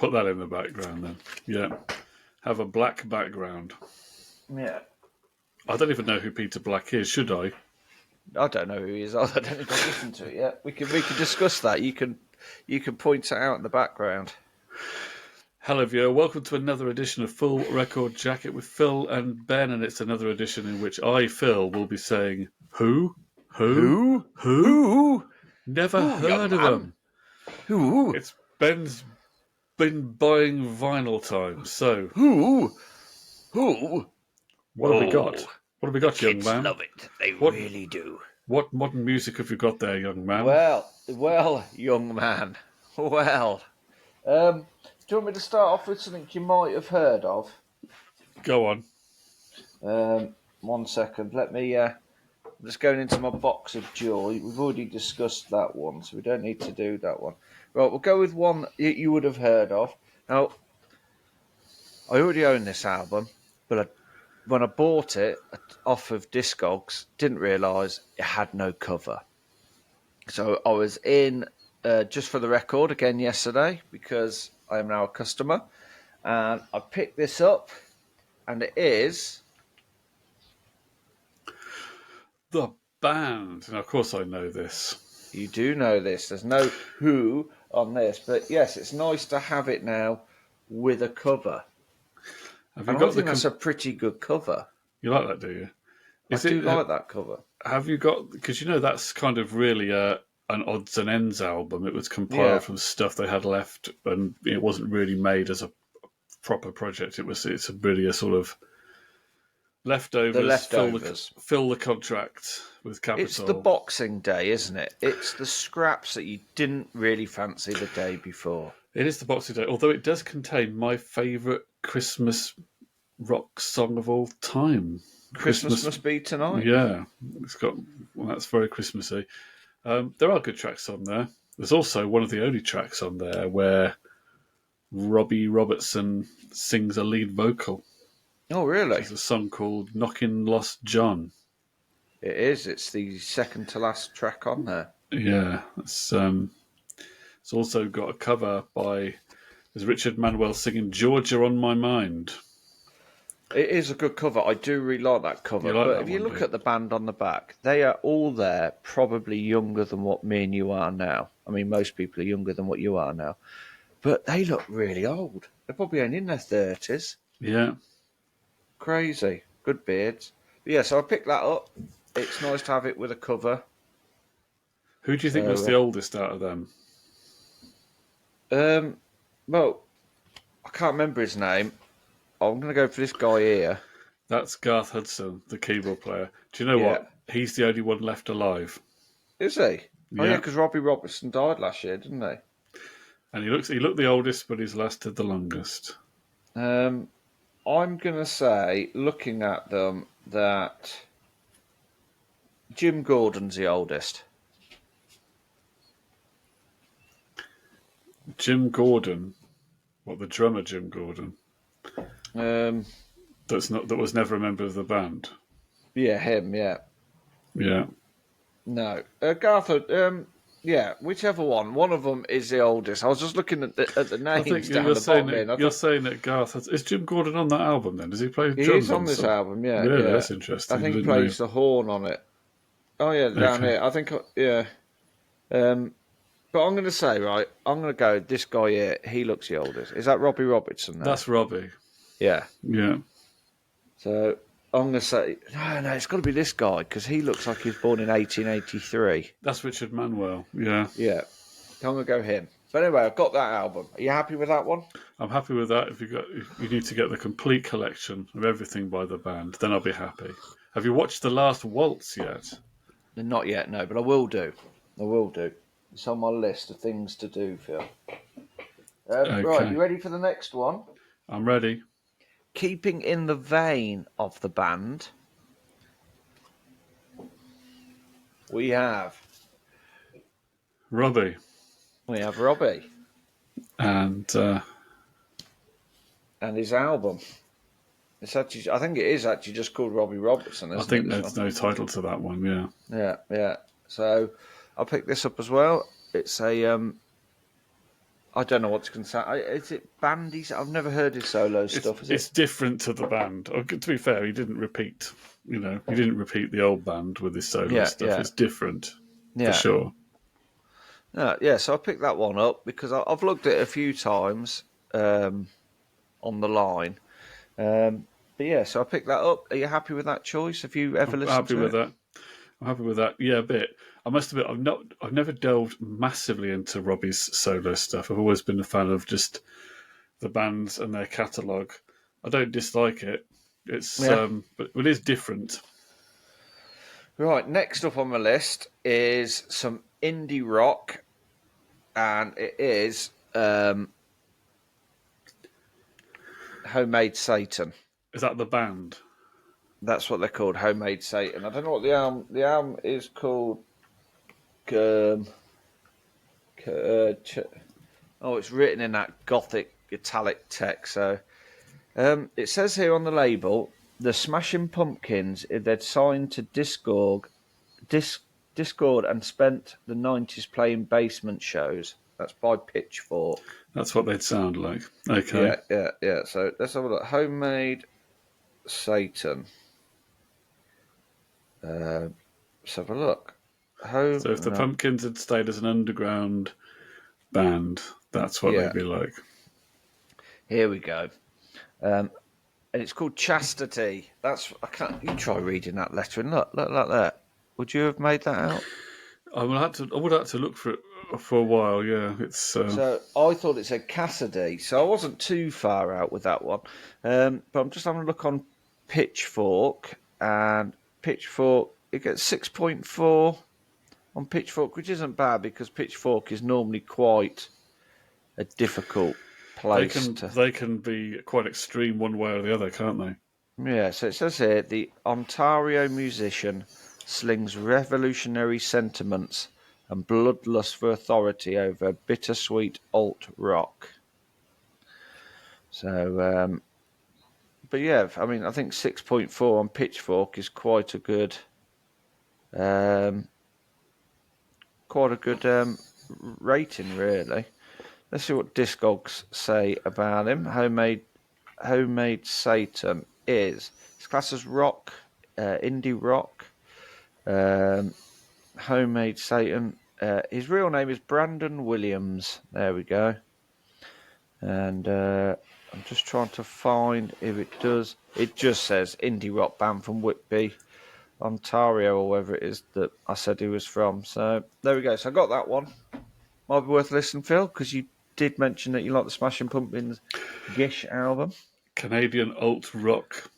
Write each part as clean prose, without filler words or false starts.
Put that in the background then. Yeah. Have a black background. Yeah. I don't even know who Peter Black is, should I? I don't know who he is. I don't think I've listened to it yet. We can discuss that. You can point it out in the background. Hello, viewer. Welcome to another edition of Full Record Jacket with Phil and Ben, and it's another edition in which I, Phil, will be saying, Who? Never heard of them. Who? It's Ben's been buying vinyl time, so... Who? What have we got? What have we got, young Kids man? love it. They really do. What modern music have you got there, young man? Well, young man. Well. Do you want me to start off with something you might have heard of? Go on. 1 second. Let me... I'm just going into my box of joy. We've already discussed that one, so we don't need to do that one. Right, we'll go with one you would have heard of. Now, I already own this album, but when I bought it off of Discogs, didn't realise it had no cover. So I was in, just for the record, again yesterday, because I am now a customer, and I picked this up, and it is... The Band. Now, of course I know this. You do know this. There's no who on this, but yes, it's nice to have it now with a cover. Have you got I think that's a pretty good cover. You like that, do you? I do like that cover. Have you got... Because you know that's kind of really an odds and ends album. It was compiled from stuff they had left, and it wasn't really made as a proper project. It's really a sort of leftovers. The leftovers. Fill the contract with capital. It's the Boxing Day, isn't it? It's the scraps that you didn't really fancy the day before. It is the Boxing Day, although it does contain my favourite Christmas rock song of all time. Christmas Must Be Tonight. Yeah, that's very Christmassy. There are good tracks on there. There's also one of the only tracks on there where Robbie Robertson sings a lead vocal. Oh, really? It's a song called Knockin' Lost John. It is. It's the second to last track on there. Yeah. It's also got a cover by Richard Manuel singing Georgia on My Mind. It is a good cover. I do really like that cover. But if you look at the band on the back, they are all there probably younger than what me and you are now. I mean, most people are younger than what you are now. But they look really old. They're probably only in their 30s. Yeah. Crazy. Good beards. But yeah, so I picked that up. It's nice to have it with a cover. Who do you think was the oldest out of them? Well, I can't remember his name. I'm going to go for this guy here. That's Garth Hudson, the keyboard player. Do you know what? He's the only one left alive. Is he? Yeah. Oh, yeah, because Robbie Robertson died last year, didn't he? And he looked the oldest, but he's lasted the longest. I'm going to say, looking at them, that Jim Gordon's the oldest. Jim Gordon? What, the drummer Jim Gordon? That was never a member of the band. Yeah, him. Yeah. Yeah. No, Garth. Yeah, whichever one. One of them is the oldest. I was just looking at the names. I think you're saying that Garth is Jim Gordon on that album. Then does he play drums? He is on this album. Yeah. Really, yeah. That's interesting. I think he plays the horn on it. Oh yeah, down here. I think yeah. But I'm going to say I'm going to go this guy here. He looks the oldest. Is that Robbie Robertson? Now? That's Robbie. Yeah. Yeah. So I'm going to say, no, it's got to be this guy because he looks like he was born in 1883. That's Richard Manuel, yeah. Yeah. I'm going to go him. But anyway, I've got that album. Are you happy with that one? I'm happy with that. If you need to get the complete collection of everything by the band, then I'll be happy. Have you watched The Last Waltz yet? Not yet, no, but I will do. It's on my list of things to do, Phil. Okay. Right, you ready for the next one? I'm ready. Keeping in the vein of the band, we have Robbie. We have Robbie. And his album. It's actually, I think it is actually just called Robbie Robertson, isn't it? I think there's no title to that one, yeah. Yeah. So I picked this up as well. It's a I don't know what's concerned. Is it Bandy's? I've never heard his solo stuff. Is It's it? different to the band. To be fair, he didn't repeat. He didn't repeat the old band with his solo Yeah, stuff. yeah, It's different for yeah. sure. Yeah, so I picked that one up because I've looked at it a few times on the line. But yeah, so I picked that up. Are you happy with that choice? Have you ever I'm listened happy to with it? that. I'm happy with that. Yeah, a bit. I must admit, I've never delved massively into Robbie's solo stuff. I've always been a fan of just the bands and their catalogue. I don't dislike it. Yeah. But it is different. Right, next up on my list is some indie rock, and it is Homemade Satan. Is that the band? That's what they're called, Homemade Satan. I don't know what the album is called. Um, it's written in that gothic italic text. So it says here on the label, the Smashing Pumpkins, they'd signed to Discord and spent the 90s playing basement shows. That's by Pitchfork. That's what they'd sound like. Okay. Yeah. So let's have a look. Homemade Satan. Let's have a look. So if the No, Pumpkins had stayed as an underground band, that's what they'd yeah. be like. Here we go. And it's called Chastity. I can't. You try reading that letter and look like that. Would you have made that out? I would have to look for it for a while. Yeah, it's. So I thought it said Cassidy, so I wasn't too far out with that one. But I'm just having a look on Pitchfork, and Pitchfork it gets 6.4 on Pitchfork, which isn't bad because Pitchfork is normally quite a difficult place to. They can be quite extreme one way or the other, can't they? Yeah, so it says here the Ontario musician slings revolutionary sentiments and bloodlust for authority over bittersweet alt rock. So, but yeah, I mean, I think 6.4 on Pitchfork is um, quite a good rating, really. Let's see what Discogs say about him. Homemade Satan it's classed as rock, indie rock. Homemade Satan. His real name is Brandon Williams. There we go. And I'm just trying to find if it does. It just says indie rock band from Whitby, Ontario, or wherever it is that I said he was from. So there we go. So I got that one. Might be worth listening, Phil, because you did mention that you like the Smashing Pumpkins Gish album. Canadian alt rock.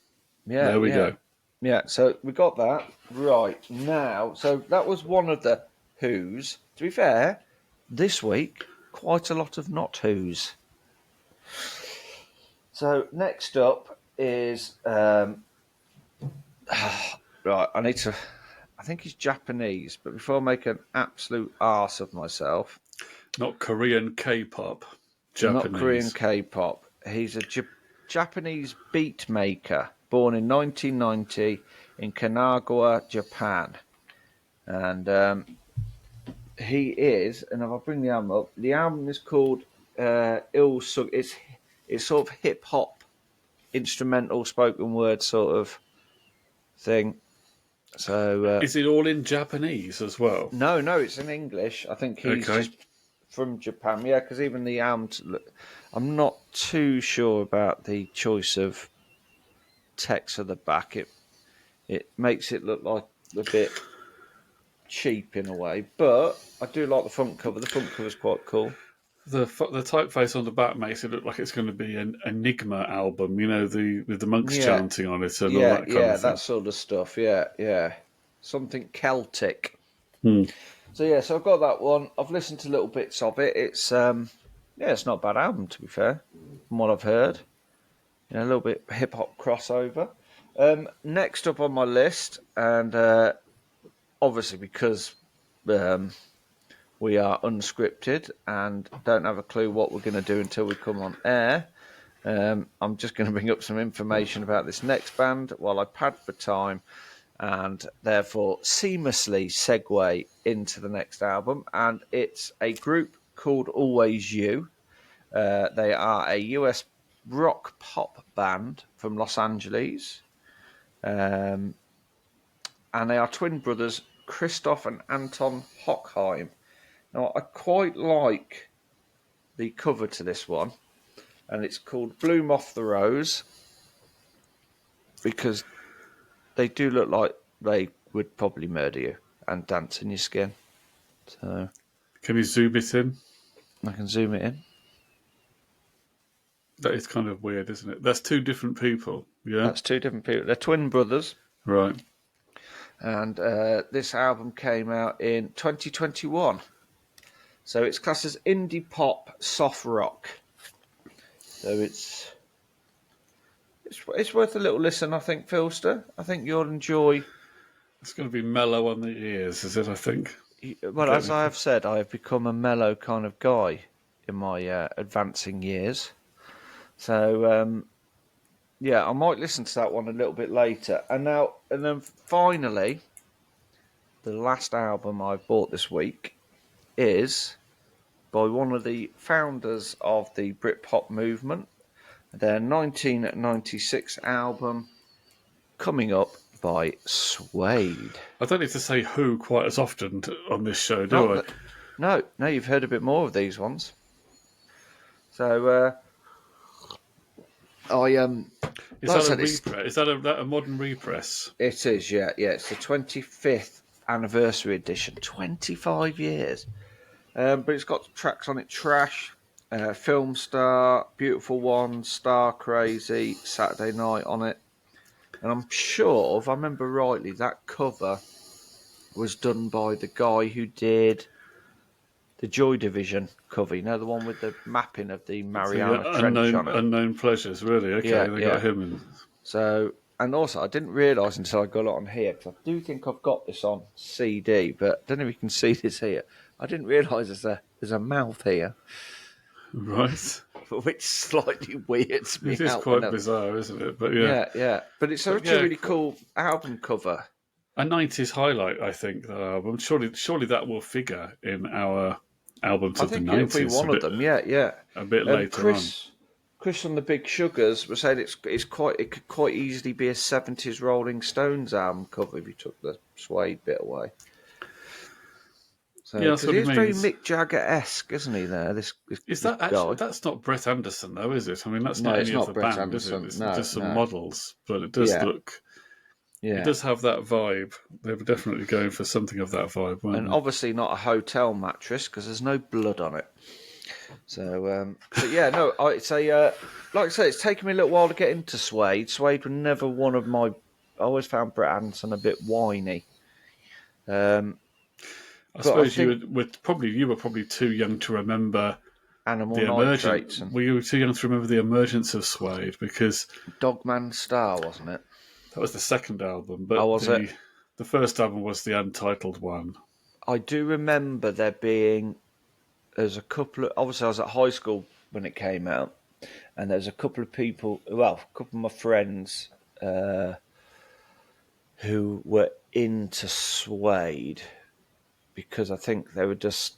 Yeah, There we go. Yeah, so we got that right now. So that was one of the Who's. To be fair, this week, quite a lot of not Who's. So next up is right. I think he's Japanese, but before I make an absolute arse of myself, Not Korean K-pop. not Korean Japanese. K-pop. He's a Japanese beat maker, born in 1990 in Kanagawa, Japan, and he is. And if I bring the album up, the album is called "Il Sug." It's sort of hip hop, instrumental, spoken word sort of thing. So Is it all in Japanese as well? no, it's in English. I think he's Okay. just from Japan. Yeah, because even the album, I'm not too sure about the choice of text at the back. It makes it look like a bit cheap in a way, but I do like the front cover. The front cover is quite cool. The typeface on the back makes it look like it's going to be an Enigma album, with the monks Yeah, chanting on it and all that kind of thing. that sort of stuff. Yeah, something Celtic. Hmm. So I've got that one. I've listened to little bits of it. It's it's not a bad album to be fair, from what I've heard. A little bit hip hop crossover. Next up on my list, and obviously because we are unscripted and don't have a clue what we're going to do until we come on air. I'm just going to bring up some information about this next band while I pad for time and therefore seamlessly segue into the next album. And it's a group called Always You. They are a US rock pop band from Los Angeles. And they are twin brothers, Christoph and Anton Hochheim. Now, I quite like the cover to this one, and it's called Bloom Off the Rose, because they do look like they would probably murder you and dance in your skin. So, can you zoom it in? I can zoom it in. That is kind of weird, isn't it? That's two different people. Yeah, That's two different people. They're twin brothers. right. And this album came out in 2021. So it's classed as indie pop, soft rock. So it's worth a little listen, I think, Philster. I think you'll enjoy. It's going to be mellow on the ears, is it? I think. Well, as I have said, I have become a mellow kind of guy in my advancing years. So, yeah, I might listen to that one a little bit later. And then finally, the last album I've bought this week is by one of the founders of the Britpop movement. Their 1996 album, Coming Up by Suede. I don't need to say who quite as often on this show, do I? No, you've heard a bit more of these ones. So, Is that a repress? Is that a modern repress? It is, yeah. It's the 25th anniversary edition. 25 years. But it's got tracks on it: Trash, Film Star, Beautiful One, Star Crazy, Saturday Night on it. And I'm sure, if I remember rightly, that cover was done by the guy who did the Joy Division cover. You know, the one with the mapping of the Mariana Trench on it. Unknown Pleasures, really? Okay, they got him in. So, and also, I didn't realise until I got it on here, because I do think I've got this on CD, but I don't know if you can see this here. I didn't realise there's a mouth here. Right. Which slightly weirds me out. It is quite bizarre, isn't it? But yeah. But it's a really cool album cover. A 90s highlight, I think, that album. Surely that will figure in our albums of the 90s. I think it'll be one of them, yeah. A bit later on. Chris from the Big Sugars was saying it could quite easily be a 70s Rolling Stones album cover if you took the Suede bit away. So, yeah, that's what he's it very Mick Jagger-esque, isn't he? This that guy. Actually? That's not Brett Anderson, though, is it? I mean, that's not any of the Brett band, Anderson. Is it? It's just some models, but it does look. Yeah. It does have that vibe. They were definitely going for something of that vibe, weren't they? Obviously not a hotel mattress because there's no blood on it. So, but yeah, no, I'd say, like I say, it's taken me a little while to get into Suede. Suede were never one of my. I always found Brett Anderson a bit whiny. I suppose you were probably too young to remember Animal Nitrates. Were you too young to remember the emergence of Suede? Because Dogman Star, wasn't it? That was the second album, but the first album was the untitled one. I do remember there's a couple of, obviously I was at high school when it came out, and there's a couple of people, a couple of my friends who were into Suede because I think they were just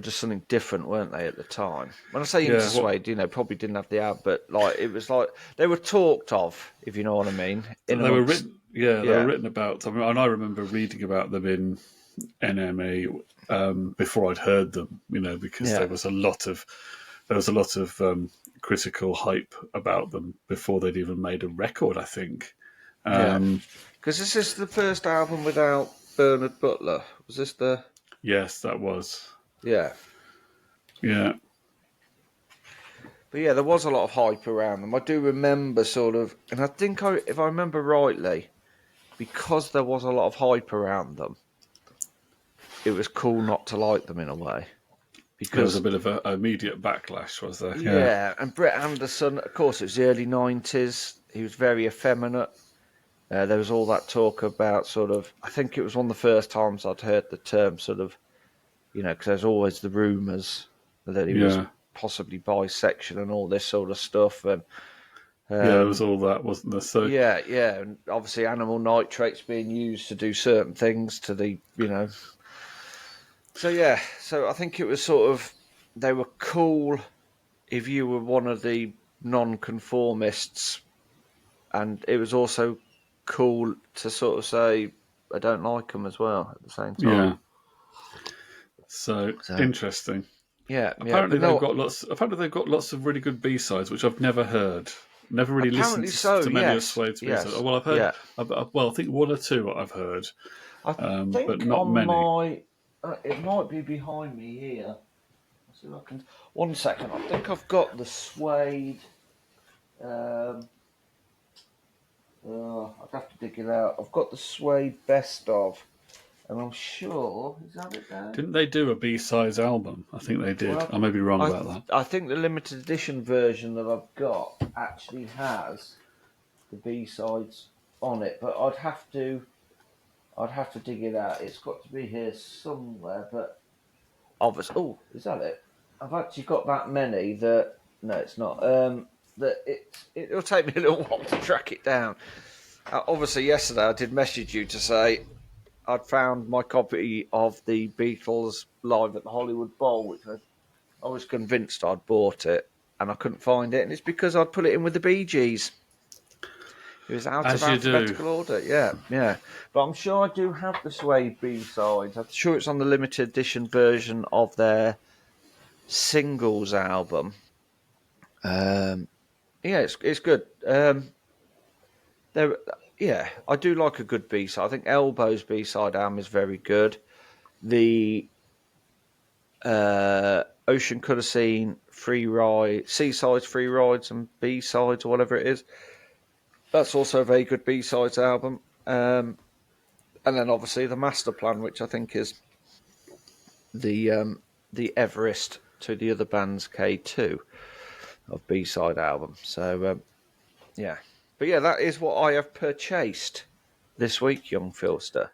something different, weren't they, at the time? When I say into Suede, probably didn't have the album, but it was like they were talked of, if you know what I mean. They were written, they were written about. I mean, and I remember reading about them in NME before I'd heard them, because there was a lot of critical hype about them before they'd even made a record, I think. Because this is the first album without Bernard Butler. Was this the? Yes, that was. Yeah. Yeah. But yeah, there was a lot of hype around them. I do remember and I think if I remember rightly, because there was a lot of hype around them, it was cool not to like them in a way. Because there was a bit of an immediate backlash, was there? Yeah, and Brett Anderson, of course, it was the early 90s. He was very effeminate. There was all that talk about I think it was one of the first times I'd heard the term because there's always the rumours that he was possibly bisexual and all this sort of stuff. And there was all that, wasn't there? So yeah, and obviously animal nitrates being used to do certain things to the. So yeah, so I think it was they were cool if you were one of the non-conformists, and it was also cool to sort of say I don't like them as well at the same time. Yeah. So So interesting. yeah, yeah, Apparently but they've no, got lots. Apparently they've got lots of really good B-sides, which I've never heard. Never really listened apparently so. to many of Yes, Suede's B-sides. yes, Well, I've heard. yeah. Well, I think one or two I've heard, I but think not on many. my, it might be behind me here. Let's see if I can. 1 second. I think I've got the Suede. Um, I'd have to dig it out. I've got the Suede best of, and I'm sure is that it there? Didn't they do a B-sides album? I think they did. I Well, may be wrong I about that. I think the limited edition version that I've got actually has the B sides on it, but I'd have to dig it out. It's got to be here somewhere, but obviously, oh, is that it? I've actually got that many that no, it's not. That it'll take me a little while to track it down. Obviously, yesterday I did message you to say I'd found my copy of the Beatles live at the Hollywood Bowl, which I was convinced I'd bought it, and I couldn't find it, and it's because I'd put it in with the Bee Gees. It was out of As you do. alphabetical order, yeah, yeah. But I'm sure I do have the Suede B-sides. I'm sure it's on the limited edition version of their singles album. Yeah, it's good. There, yeah, I do like a good B-side. I think Elbow's B-side album is very good. The Ocean Could Have Seen free ride, C-sides, free rides, and B-sides, or whatever it is. That's also a very good B-sides album. And then obviously the Master Plan, which I think is the Everest to the other band's K2 of B-side album. So yeah, but yeah, that is what I have purchased this week, young Philster.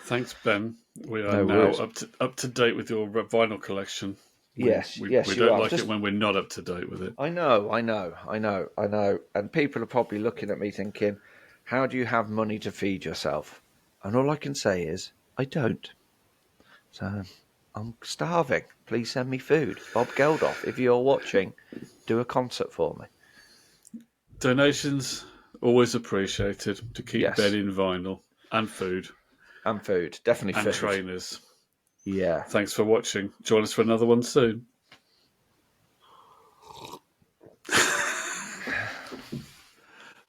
Thanks, Ben. We are No now worries. up to date with your vinyl collection. Yes, We yes, you don't are. like it Just when we're not up to date with it. I know, I know, I know, I know. And people are probably looking at me thinking, how do you have money to feed yourself? And all I can say is, I don't. So I'm starving. Please send me food. Bob Geldof, if you're watching, do a concert for me. Donations always appreciated to keep Ben Yes. in vinyl and food And food. Definitely and food. trainers. Yeah. Thanks for watching. Join us for another one soon.